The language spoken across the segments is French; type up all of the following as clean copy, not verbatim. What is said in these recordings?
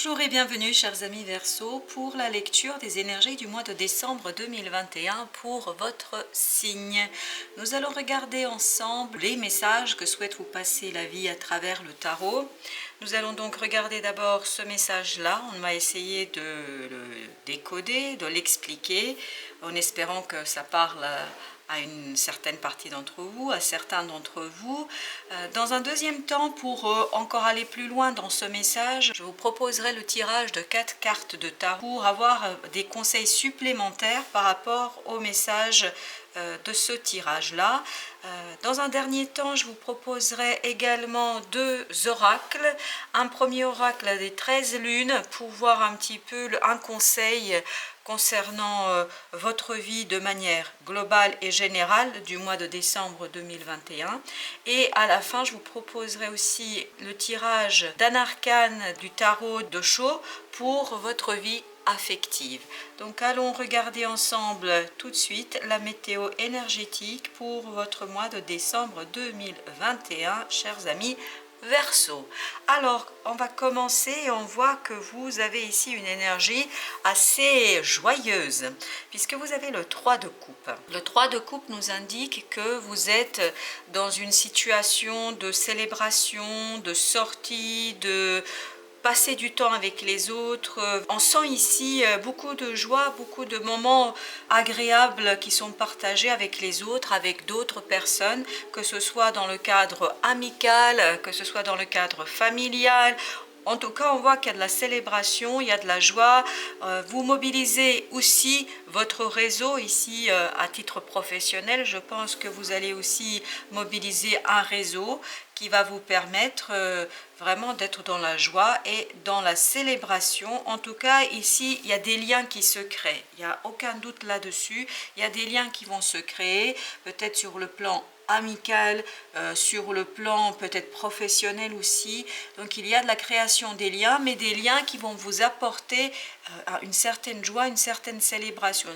Bonjour et bienvenue chers amis Verseau pour la lecture des énergies du mois de décembre 2021 pour votre signe. Nous allons regarder ensemble les messages que souhaite vous passer la vie à travers le tarot. Nous allons donc regarder d'abord ce message-là. On va essayer de le décoder, de l'expliquer en espérant que ça parle à une certaine partie d'entre vous, à certains d'entre vous. Dans un deuxième temps, pour encore aller plus loin dans ce message, je vous proposerai le tirage de 4 cartes de tarot pour avoir des conseils supplémentaires par rapport au message de ce tirage-là. Dans un dernier temps, je vous proposerai également 2 oracles. Un premier oracle des 13 lunes pour voir un petit peu un conseil concernant votre vie de manière globale et générale du mois de décembre 2021. Et à la fin, je vous proposerai aussi le tirage d'un arcane du tarot de Sceaux pour votre vie affective. Donc allons regarder ensemble tout de suite la météo énergétique pour votre mois de décembre 2021, chers amis Verseau. Alors, on va commencer et on voit que vous avez ici une énergie assez joyeuse, puisque vous avez le 3 de coupe. Le 3 de coupe nous indique que vous êtes dans une situation de célébration, de sortie, de passer du temps avec les autres. On sent ici beaucoup de joie, beaucoup de moments agréables qui sont partagés avec les autres, avec d'autres personnes, que ce soit dans le cadre amical, que ce soit dans le cadre familial. En tout cas, on voit qu'il y a de la célébration, il y a de la joie. Vous mobilisez aussi votre réseau ici à titre professionnel. Je pense que vous allez aussi mobiliser un réseau qui va vous permettre vraiment d'être dans la joie et dans la célébration. En tout cas, ici, il y a des liens qui se créent. Il n'y a aucun doute là-dessus. Il y a des liens qui vont se créer, peut-être sur le plan amical, sur le plan peut-être professionnel aussi. Donc il y a de la création des liens, mais des liens qui vont vous apporter une certaine joie, une certaine célébration.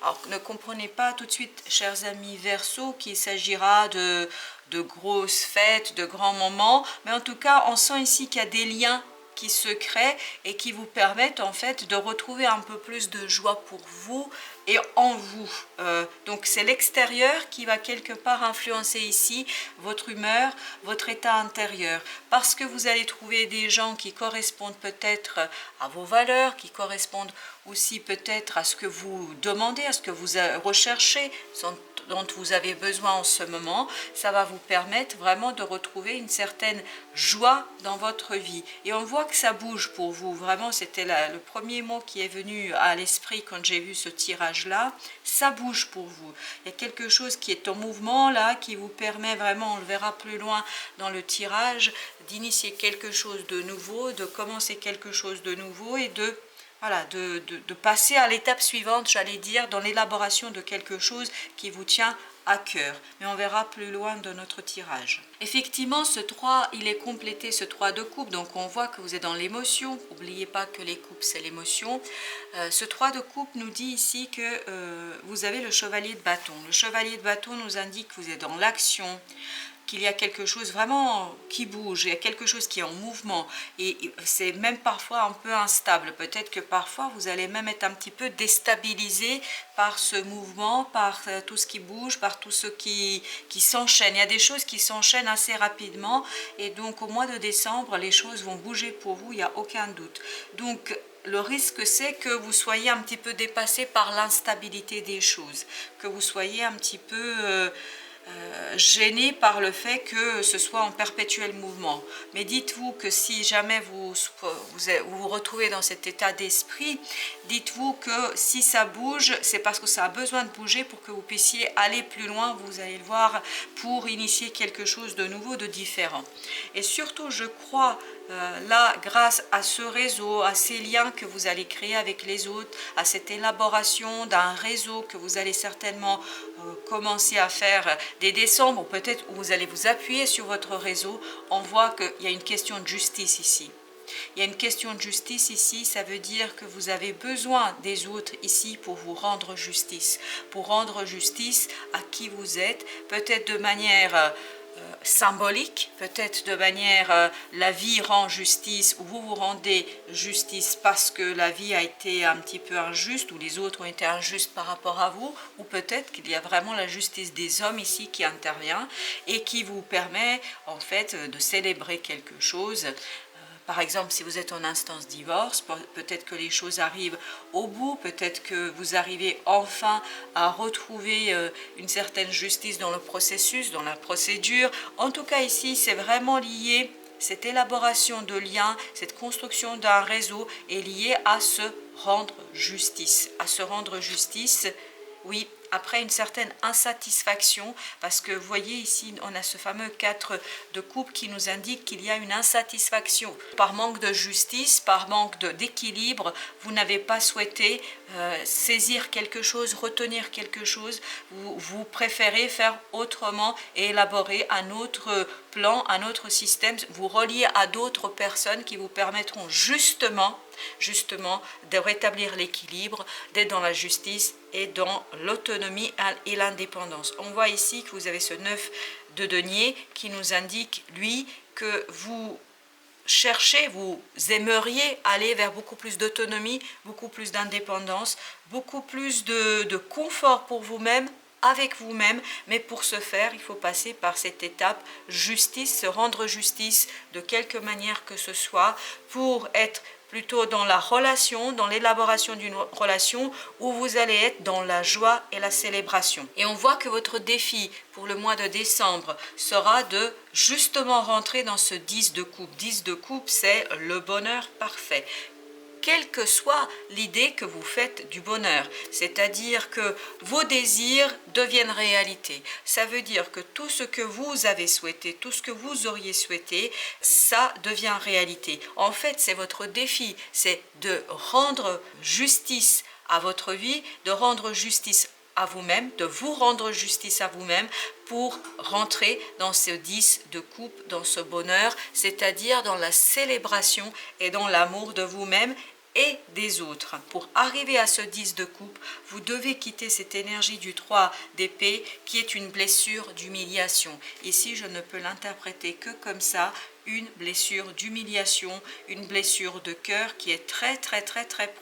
Alors ne comprenez pas tout de suite, chers amis Verseau, qu'il s'agira de grosses fêtes, de grands moments, mais en tout cas on sent ici qu'il y a des liens qui se créent et qui vous permettent en fait de retrouver un peu plus de joie pour vous et en vous. Donc c'est l'extérieur qui va quelque part influencer ici votre humeur, votre état intérieur, parce que vous allez trouver des gens qui correspondent peut-être à vos valeurs, qui correspondent aussi peut-être à ce que vous demandez, à ce que vous recherchez, dont vous avez besoin en ce moment. Ça va vous permettre vraiment de retrouver une certaine joie dans votre vie. Et on voit que ça bouge pour vous. Vraiment, c'était le premier mot qui est venu à l'esprit quand j'ai vu ce tirage-là. Ça bouge pour vous. Il y a quelque chose qui est en mouvement là, qui vous permet vraiment, on le verra plus loin dans le tirage, d'initier quelque chose de nouveau, de commencer quelque chose de nouveau et de voilà, de passer à l'étape suivante, j'allais dire, dans l'élaboration de quelque chose qui vous tient à cœur. Mais on verra plus loin dans notre tirage. Effectivement, ce 3, il est complété, ce 3 de coupe, donc on voit que vous êtes dans l'émotion. N'oubliez pas que les coupes, c'est l'émotion. Ce 3 de coupe nous dit ici que vous avez le chevalier de bâton. Le chevalier de bâton nous indique que vous êtes dans l'action, qu'il y a quelque chose vraiment qui bouge, il y a quelque chose qui est en mouvement et c'est même parfois un peu instable. Peut-être que parfois vous allez même être un petit peu déstabilisé par ce mouvement, par tout ce qui bouge, par tout ce qui s'enchaîne. Il y a des choses qui s'enchaînent assez rapidement et donc au mois de décembre, les choses vont bouger pour vous, il n'y a aucun doute. Donc le risque, c'est que vous soyez un petit peu dépassé par l'instabilité des choses, que vous soyez un petit peu gêné par le fait que ce soit en perpétuel mouvement. Mais dites-vous que si jamais vous retrouvez dans cet état d'esprit, dites-vous que si ça bouge, c'est parce que ça a besoin de bouger pour que vous puissiez aller plus loin, vous allez le voir, pour initier quelque chose de nouveau, de différent. Et surtout, je crois là, grâce à ce réseau, à ces liens que vous allez créer avec les autres, à cette élaboration d'un réseau que vous allez certainement commencer à faire dès décembre, ou peut-être où vous allez vous appuyer sur votre réseau, on voit qu'il y a une question de justice ici. Il y a une question de justice ici, ça veut dire que vous avez besoin des autres ici pour vous rendre justice à qui vous êtes, peut-être de manière symbolique, peut-être de manière la vie rend justice, ou vous vous rendez justice parce que la vie a été un petit peu injuste, ou les autres ont été injustes par rapport à vous, ou peut-être qu'il y a vraiment la justice des hommes ici qui intervient et qui vous permet en fait de célébrer quelque chose. Par exemple, si vous êtes en instance divorce, peut-être que les choses arrivent au bout, peut-être que vous arrivez enfin à retrouver une certaine justice dans le processus, dans la procédure. En tout cas, ici, c'est vraiment lié, cette élaboration de liens, cette construction d'un réseau est liée à se rendre justice. À se rendre justice, oui, après une certaine insatisfaction, parce que vous voyez ici, on a ce fameux 4 de coupe qui nous indique qu'il y a une insatisfaction. Par manque de justice, par manque d'équilibre, vous n'avez pas souhaité saisir quelque chose, retenir quelque chose, vous préférez faire autrement et élaborer un autre plan, un autre système, vous relier à d'autres personnes qui vous permettront justement de rétablir l'équilibre, d'être dans la justice et dans l'autonomie et l'indépendance. On voit ici que vous avez ce 9 de denier qui nous indique, lui, que vous cherchez, vous aimeriez aller vers beaucoup plus d'autonomie, beaucoup plus d'indépendance, beaucoup plus de confort pour vous-même, avec vous-même, mais pour ce faire, il faut passer par cette étape justice, se rendre justice de quelque manière que ce soit, pour être plutôt dans la relation, dans l'élaboration d'une relation où vous allez être dans la joie et la célébration. Et on voit que votre défi pour le mois de décembre sera de justement rentrer dans ce 10 de coupe. 10 de coupe, c'est le bonheur parfait. Quelle que soit l'idée que vous faites du bonheur, c'est-à-dire que vos désirs deviennent réalité. Ça veut dire que tout ce que vous avez souhaité, tout ce que vous auriez souhaité, ça devient réalité. En fait, c'est votre défi, c'est de rendre justice à votre vie, de rendre justice à vous-même, de vous rendre justice à vous-même pour rentrer dans ce 10 de coupe, dans ce bonheur, c'est-à-dire dans la célébration et dans l'amour de vous-même et des autres. Pour arriver à ce 10 de coupe, vous devez quitter cette énergie du 3 d'épée qui est une blessure d'humiliation. Ici, je ne peux l'interpréter que comme ça, une blessure d'humiliation, une blessure de cœur qui est très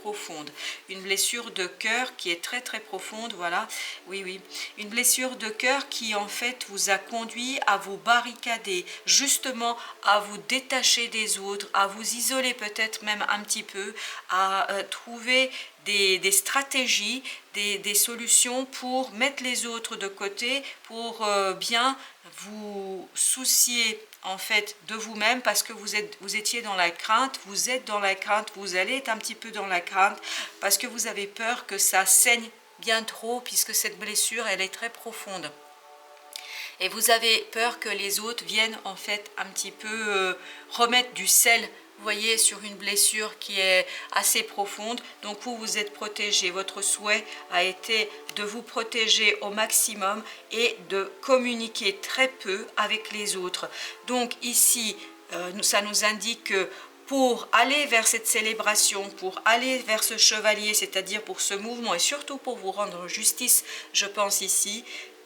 profonde. Une blessure de cœur qui est très profonde, voilà, oui. Une blessure de cœur qui en fait vous a conduit à vous barricader, justement à vous détacher des autres, à vous isoler peut-être même un petit peu, à trouver des stratégies, des solutions pour mettre les autres de côté, pour bien vous soucier en fait de vous-même, parce que vous étiez dans la crainte, vous êtes dans la crainte, vous allez être un petit peu dans la crainte, parce que vous avez peur que ça saigne bien trop, puisque cette blessure, elle est très profonde. Et vous avez peur que les autres viennent en fait un petit peu remettre du sel, vous voyez, sur une blessure qui est assez profonde. Donc vous êtes protégé. Votre souhait a été de vous protéger au maximum et de communiquer très peu avec les autres. Donc ici, ça nous indique que pour aller vers cette célébration, pour aller vers ce chevalier, c'est-à-dire pour ce mouvement et surtout pour vous rendre justice, je pense ici,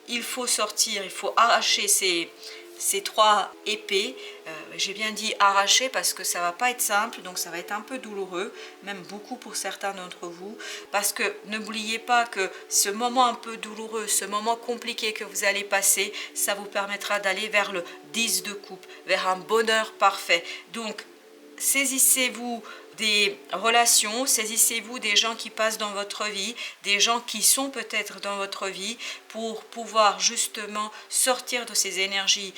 il faut sortir, il faut arracher ces 3 épées. J'ai bien dit arracher parce que ça va pas être simple, donc ça va être un peu douloureux, même beaucoup pour certains d'entre vous, parce que n'oubliez pas que ce moment un peu douloureux, ce moment compliqué que vous allez passer, ça vous permettra d'aller vers le 10 de coupe, vers un bonheur parfait. Donc saisissez-vous des relations, saisissez-vous des gens qui passent dans votre vie, des gens qui sont peut-être dans votre vie, pour pouvoir justement sortir de ces énergies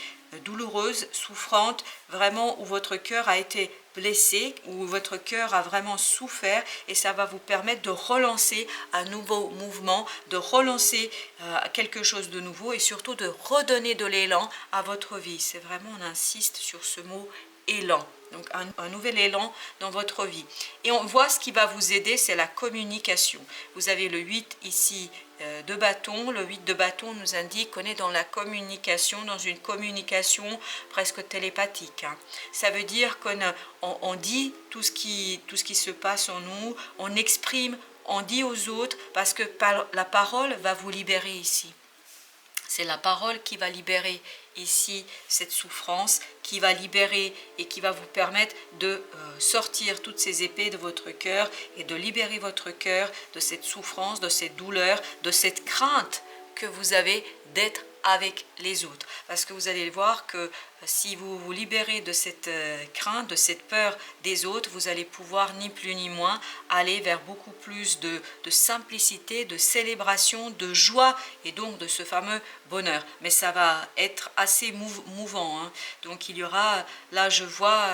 douloureuses, souffrantes, vraiment où votre cœur a été blessé, où votre cœur a vraiment souffert, et ça va vous permettre de relancer un nouveau mouvement, de relancer quelque chose de nouveau, et surtout de redonner de l'élan à votre vie. C'est vraiment, on insiste sur ce mot élan. Donc un nouvel élan dans votre vie. Et on voit ce qui va vous aider, c'est la communication. Vous avez le 8 ici de bâton. Le 8 de bâton nous indique qu'on est dans la communication, dans une communication presque télépathique. Ça veut dire qu'on dit tout ce qui se passe en nous, on exprime, on dit aux autres, parce que la parole va vous libérer ici. C'est la parole qui va libérer ici cette souffrance, qui va libérer et qui va vous permettre de sortir toutes ces épées de votre cœur et de libérer votre cœur de cette souffrance, de cette douleur, de cette crainte que vous avez d'être avec les autres. Parce que vous allez voir que si vous vous libérez de cette crainte, de cette peur des autres, vous allez pouvoir ni plus ni moins aller vers beaucoup plus de simplicité, de célébration, de joie et donc de ce fameux bonheur. Mais ça va être assez mouvant, hein. Donc il y aura, là je vois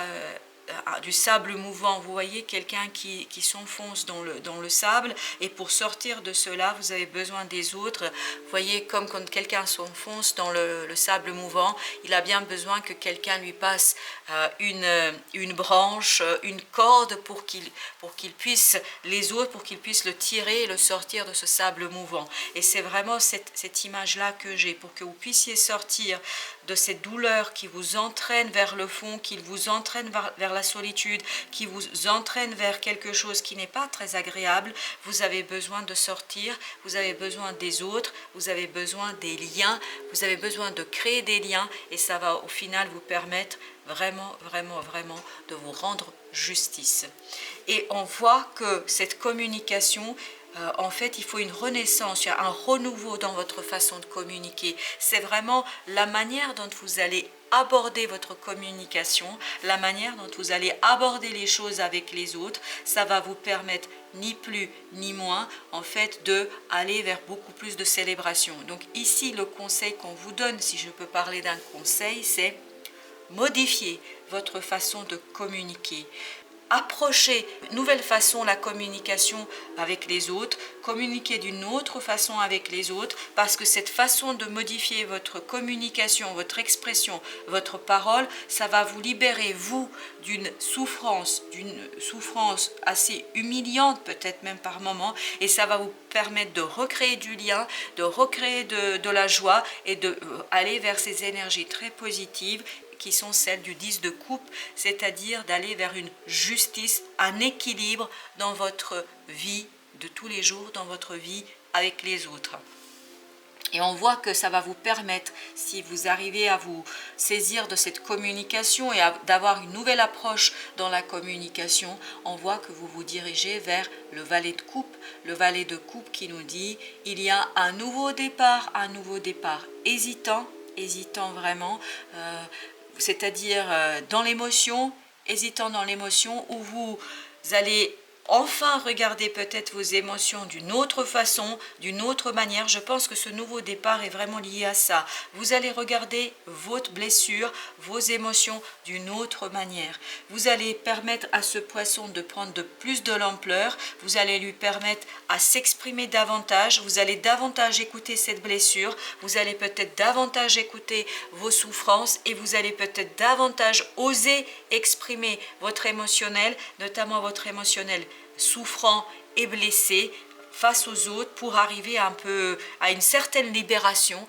du sable mouvant, vous voyez quelqu'un qui s'enfonce dans le sable, et pour sortir de cela vous avez besoin des autres. Vous voyez, comme quand quelqu'un s'enfonce dans le sable mouvant, il a bien besoin que quelqu'un lui passe une branche, une corde pour qu'il puisse, les autres, pour qu'il puisse le tirer et le sortir de ce sable mouvant. Et c'est vraiment cette image là que j'ai, pour que vous puissiez sortir de cette douleur qui vous entraîne vers le fond, qui vous entraîne vers la solitude, qui vous entraîne vers quelque chose qui n'est pas très agréable. Vous avez besoin de sortir, vous avez besoin des autres, vous avez besoin des liens, vous avez besoin de créer des liens, et ça va au final vous permettre vraiment de vous rendre justice. Et on voit que cette communication, en fait, il faut une renaissance, il y a un renouveau dans votre façon de communiquer. C'est vraiment la manière dont vous allez aborder votre communication, la manière dont vous allez aborder les choses avec les autres. Ça va vous permettre ni plus ni moins, en fait, de aller vers beaucoup plus de célébration. Donc ici, le conseil qu'on vous donne, si je peux parler d'un conseil, c'est modifier votre façon de communiquer. Approcher d'une nouvelle façon la communication avec les autres, communiquer d'une autre façon avec les autres, parce que cette façon de modifier votre communication, votre expression, votre parole, ça va vous libérer, vous, d'une souffrance assez humiliante, peut-être même par moment, et ça va vous permettre de recréer du lien, de recréer de la joie, et de aller vers ces énergies très positives qui sont celles du 10 de coupe, c'est-à-dire d'aller vers une justice, un équilibre dans votre vie de tous les jours, dans votre vie avec les autres. Et on voit que ça va vous permettre, si vous arrivez à vous saisir de cette communication et d'avoir une nouvelle approche dans la communication, on voit que vous vous dirigez vers le valet de coupe. Le valet de coupe qui nous dit, il y a un nouveau départ hésitant vraiment, c'est-à-dire dans l'émotion, hésitant dans l'émotion, où vous allez enfin regarder peut-être vos émotions d'une autre façon, d'une autre manière. Je pense que ce nouveau départ est vraiment lié à ça. Vous allez regarder votre blessure, vos émotions d'une autre manière. Vous allez permettre à ce poisson de prendre de plus de l'ampleur. Vous allez lui permettre à s'exprimer davantage. Vous allez davantage écouter cette blessure. Vous allez peut-être davantage écouter vos souffrances, et vous allez peut-être davantage oser exprimer votre émotionnel, notamment votre émotionnel souffrant et blessé face aux autres, pour arriver un peu à une certaine libération,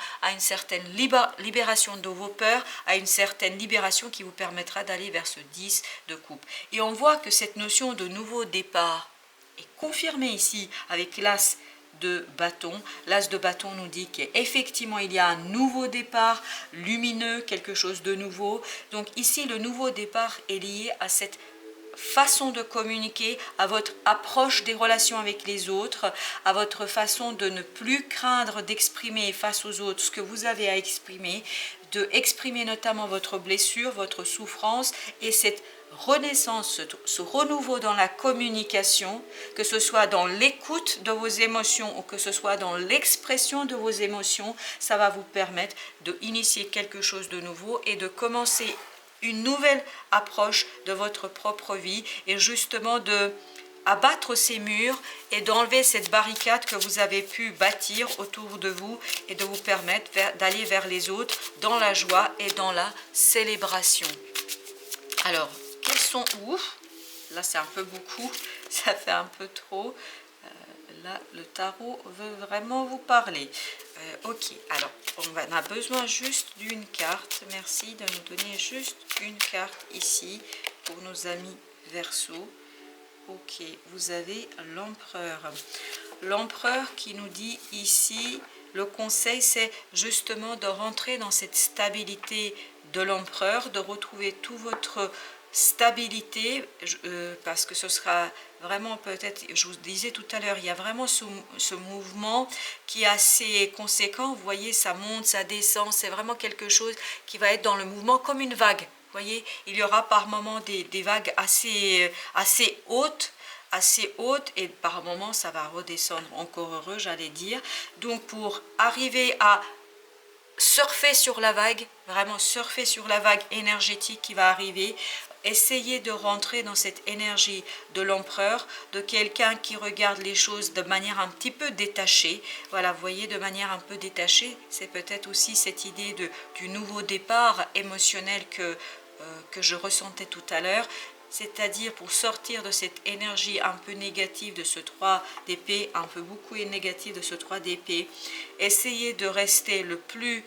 de vos peurs, à une certaine libération qui vous permettra d'aller vers ce 10 de coupe. Et on voit que cette notion de nouveau départ est confirmée ici avec l'as de bâton. L'as de bâton nous dit qu'effectivement il y a un nouveau départ lumineux, quelque chose de nouveau. Donc ici le nouveau départ est lié à cette façon de communiquer, à votre approche des relations avec les autres, à votre façon de ne plus craindre d'exprimer face aux autres ce que vous avez à exprimer, de exprimer notamment votre blessure, votre souffrance, et cette renaissance, ce renouveau dans la communication, que ce soit dans l'écoute de vos émotions ou que ce soit dans l'expression de vos émotions, ça va vous permettre d'initier quelque chose de nouveau et de commencer une nouvelle approche de votre propre vie, et justement de abattre ces murs et d'enlever cette barricade que vous avez pu bâtir autour de vous, et de vous permettre d'aller vers les autres dans la joie et dans la célébration. Alors, quels sont... Ouf, là c'est un peu beaucoup, ça fait un peu trop. Là, le tarot veut vraiment vous parler. Ok, alors, on a besoin juste d'une carte. Merci de nous donner juste une carte ici pour nos amis Verseau. Ok, vous avez l'empereur. L'empereur qui nous dit ici, le conseil, c'est justement de rentrer dans cette stabilité de l'empereur, de retrouver tout votre stabilité, parce que ce sera vraiment peut-être, je vous disais tout à l'heure, il y a vraiment ce mouvement qui est assez conséquent. Vous voyez, ça monte, ça descend, c'est vraiment quelque chose qui va être dans le mouvement comme une vague. Vous voyez, il y aura par moments des vagues assez hautes, et par moments ça va redescendre, encore heureux j'allais dire. Donc pour arriver à surfer sur la vague, vraiment surfer sur la vague énergétique qui va arriver, essayez de rentrer dans cette énergie de l'empereur, de quelqu'un qui regarde les choses de manière un petit peu détachée. Voilà, vous voyez, de manière un peu détachée, c'est peut-être aussi cette idée du nouveau départ émotionnel que je ressentais tout à l'heure. C'est-à-dire pour sortir de cette énergie un peu négative de ce 3 d'épée, un peu beaucoup négative de ce 3 d'épée, essayez de rester le plus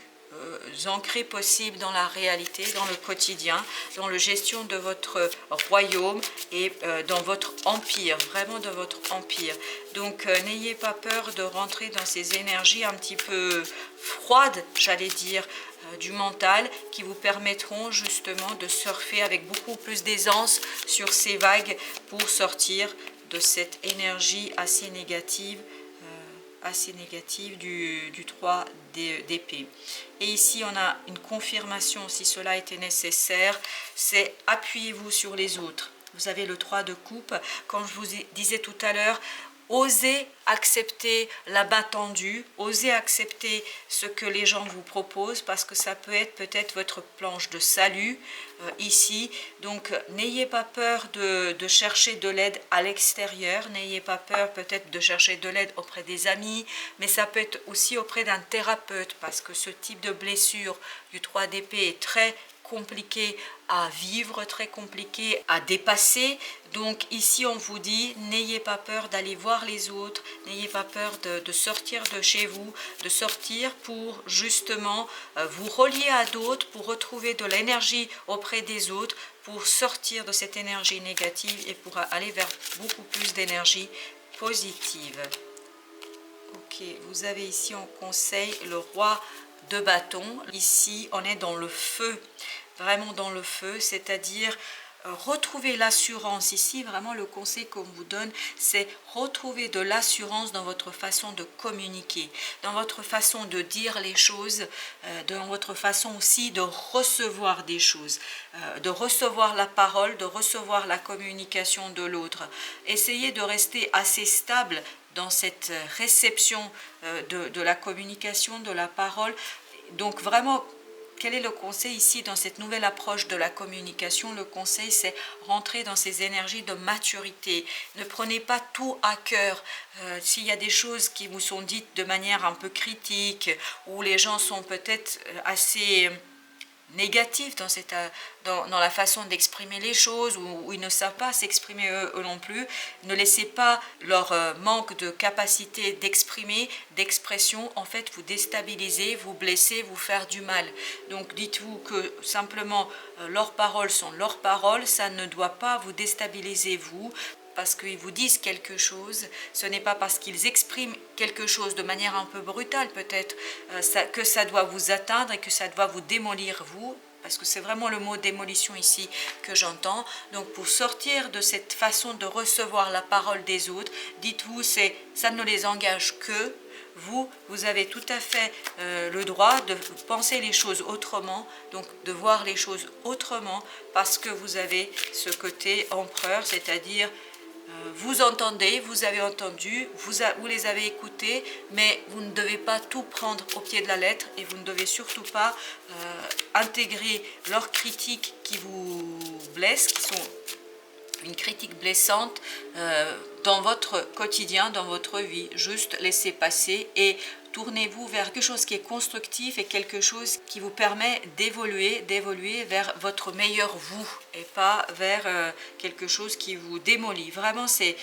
ancré possible dans la réalité, dans le quotidien, dans la gestion de votre royaume et dans votre empire, vraiment dans votre empire. Donc n'ayez pas peur de rentrer dans ces énergies un petit peu froides, j'allais dire, du mental, qui vous permettront justement de surfer avec beaucoup plus d'aisance sur ces vagues pour sortir de cette énergie assez négative du 3 d'épée. Et ici on a une confirmation, si cela était nécessaire, c'est appuyez-vous sur les autres. Vous avez le 3 de coupe, comme je vous disais tout à l'heure, osez accepter la main tendue, osez accepter ce que les gens vous proposent, parce que ça peut être peut-être votre planche de salut ici. Donc n'ayez pas peur de chercher de l'aide à l'extérieur, n'ayez pas peur peut-être de chercher de l'aide auprès des amis, mais ça peut être aussi auprès d'un thérapeute, parce que ce type de blessure du 3 d'épée est très compliqué à vivre, très compliqué à dépasser. Donc ici on vous dit, n'ayez pas peur d'aller voir les autres, n'ayez pas peur de sortir de chez vous, de sortir pour justement vous relier à d'autres, pour retrouver de l'énergie auprès des autres, pour sortir de cette énergie négative et pour aller vers beaucoup plus d'énergie positive. Ok, vous avez ici en conseil le roi de bâton. Ici on est dans le feu, vraiment dans le feu, c'est-à-dire retrouver l'assurance. Ici vraiment le conseil qu'on vous donne, c'est retrouver de l'assurance dans votre façon de communiquer, dans votre façon de dire les choses, dans votre façon aussi de recevoir des choses, de recevoir la parole, de recevoir la communication de l'autre. Essayez de rester assez stable dans cette réception de la communication, de la parole. Donc vraiment, quel est le conseil ici dans cette nouvelle approche de la communication? Le conseil, c'est rentrer dans ces énergies de maturité. Ne prenez pas tout à cœur. S'il y a des choses qui vous sont dites de manière un peu critique, où les gens sont peut-être assez négatifs dans la façon d'exprimer les choses, où ils ne savent pas s'exprimer eux non plus, ne laissez pas leur manque de capacité d'exprimer, d'expression, en fait vous déstabiliser, vous blesser, vous faire du mal. Donc dites-vous que simplement leurs paroles sont leurs paroles, ça ne doit pas vous déstabiliser vous, parce qu'ils vous disent quelque chose, ce n'est pas parce qu'ils expriment quelque chose de manière un peu brutale peut-être que ça doit vous atteindre et que ça doit vous démolir vous, parce que c'est vraiment le mot démolition ici que j'entends. Donc pour sortir de cette façon de recevoir la parole des autres, dites-vous, ça ne les engage que vous avez tout à fait le droit de penser les choses autrement, donc de voir les choses autrement, parce que vous avez ce côté empereur, c'est-à-dire vous entendez, vous avez entendu, vous les avez écoutés, mais vous ne devez pas tout prendre au pied de la lettre et vous ne devez surtout pas intégrer leurs critiques qui vous blessent, qui sont une critique blessante dans votre quotidien, dans votre vie. Juste laissez passer et tournez-vous vers quelque chose qui est constructif et quelque chose qui vous permet d'évoluer vers votre meilleur vous et pas vers quelque chose qui vous démolit. Vraiment, c'est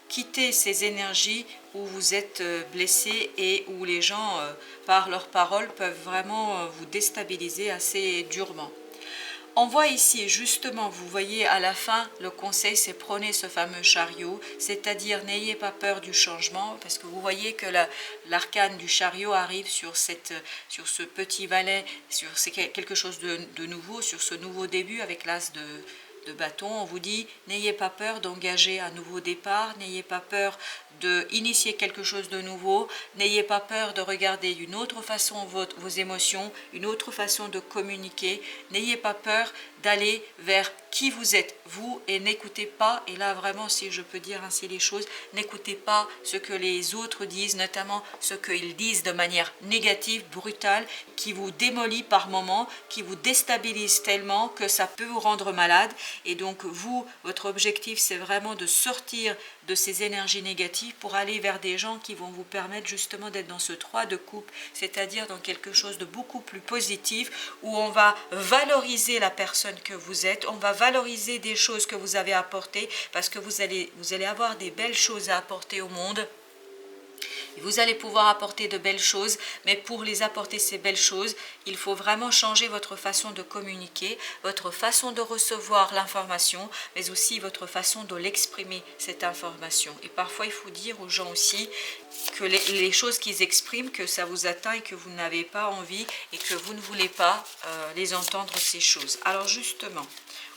quitter ces énergies où vous êtes blessé et où les gens, par leurs paroles, peuvent vraiment vous déstabiliser assez durement. On voit ici justement, vous voyez à la fin, le conseil c'est prenez ce fameux chariot, c'est-à-dire n'ayez pas peur du changement, parce que vous voyez que l'arcane du chariot arrive sur ce petit valet, c'est quelque chose de nouveau, sur ce nouveau début avec l'as de bâton. On vous dit n'ayez pas peur d'engager un nouveau départ, n'ayez pas peur d'initier quelque chose de nouveau, n'ayez pas peur de regarder d'une autre façon vos émotions, une autre façon de communiquer, n'ayez pas peur d'aller vers qui vous êtes vous et n'écoutez pas, et là vraiment si je peux dire ainsi les choses, n'écoutez pas ce que les autres disent, notamment ce qu'ils disent de manière négative, brutale, qui vous démolit par moments, qui vous déstabilise tellement que ça peut vous rendre malade. Et donc vous, votre objectif c'est vraiment de sortir de ces énergies négatives pour aller vers des gens qui vont vous permettre justement d'être dans ce 3 de coupe, c'est-à-dire dans quelque chose de beaucoup plus positif où on va valoriser la personne que vous êtes, on va valoriser des choses que vous avez apportées parce que vous allez avoir des belles choses à apporter au monde. Vous allez pouvoir apporter de belles choses, mais pour les apporter ces belles choses, il faut vraiment changer votre façon de communiquer, votre façon de recevoir l'information, mais aussi votre façon de l'exprimer, cette information. Et parfois, il faut dire aux gens aussi que les choses qu'ils expriment, que ça vous atteint et que vous n'avez pas envie et que vous ne voulez pas les entendre, ces choses. Alors justement,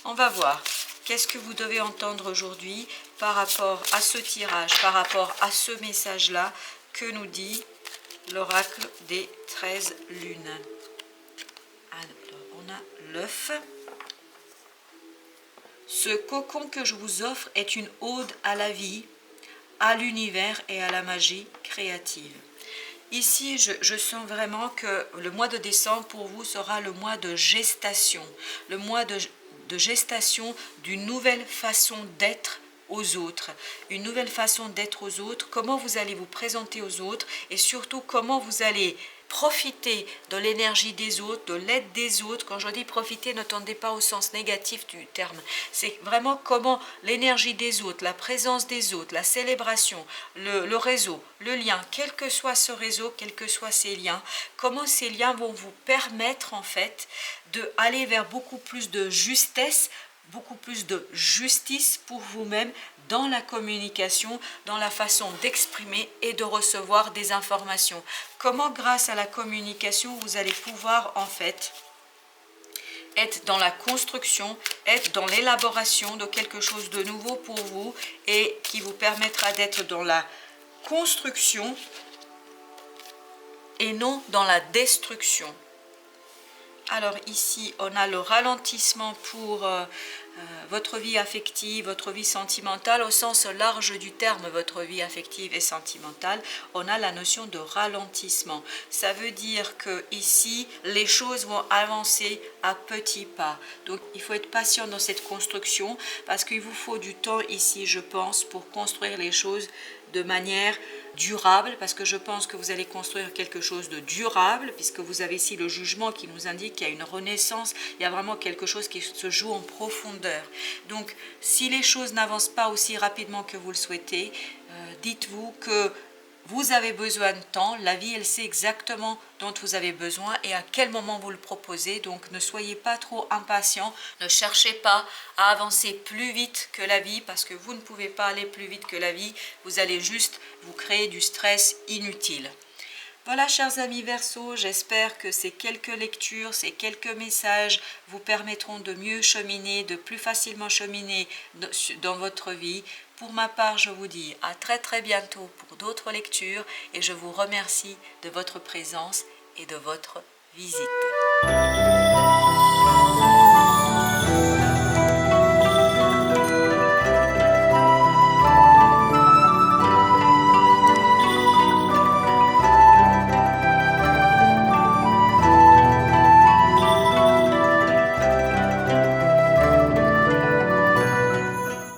on va voir. Qu'est-ce que vous devez entendre aujourd'hui par rapport à ce tirage, par rapport à ce message-là que nous dit l'oracle des 13 lunes. Alors, on a l'œuf. Ce cocon que je vous offre est une ode à la vie, à l'univers et à la magie créative. Ici, je sens vraiment que le mois de décembre pour vous sera le mois de gestation, le mois de gestation d'une nouvelle façon d'être aux autres, une nouvelle façon d'être aux autres, comment vous allez vous présenter aux autres et surtout comment vous allez profiter de l'énergie des autres, de l'aide des autres. Quand je dis profiter, n'entendez pas au sens négatif du terme, c'est vraiment comment l'énergie des autres, la présence des autres, la célébration, le réseau, le lien, quel que soit ce réseau, quels que soient ces liens, comment ces liens vont vous permettre en fait d'aller vers beaucoup plus de justesse, beaucoup plus de justice pour vous-même dans la communication, dans la façon d'exprimer et de recevoir des informations. Comment grâce à la communication vous allez pouvoir en fait être dans la construction, être dans l'élaboration de quelque chose de nouveau pour vous et qui vous permettra d'être dans la construction et non dans la destruction. Alors ici, on a le ralentissement pour votre vie affective, votre vie sentimentale, au sens large du terme, votre vie affective et sentimentale, on a la notion de ralentissement. Ça veut dire que ici, les choses vont avancer à petits pas. Donc, il faut être patient dans cette construction parce qu'il vous faut du temps ici, je pense, pour construire les choses de manière durable, parce que je pense que vous allez construire quelque chose de durable, puisque vous avez ici le jugement qui nous indique qu'il y a une renaissance, il y a vraiment quelque chose qui se joue en profondeur. Donc, si les choses n'avancent pas aussi rapidement que vous le souhaitez, dites-vous que vous avez besoin de temps, la vie elle sait exactement dont vous avez besoin et à quel moment vous le proposez, donc ne soyez pas trop impatient, ne cherchez pas à avancer plus vite que la vie parce que vous ne pouvez pas aller plus vite que la vie, vous allez juste vous créer du stress inutile. Voilà chers amis Verseau, j'espère que ces quelques lectures, ces quelques messages vous permettront de mieux cheminer, de plus facilement cheminer dans votre vie. Pour ma part, je vous dis à très bientôt pour d'autres lectures et je vous remercie de votre présence et de votre visite.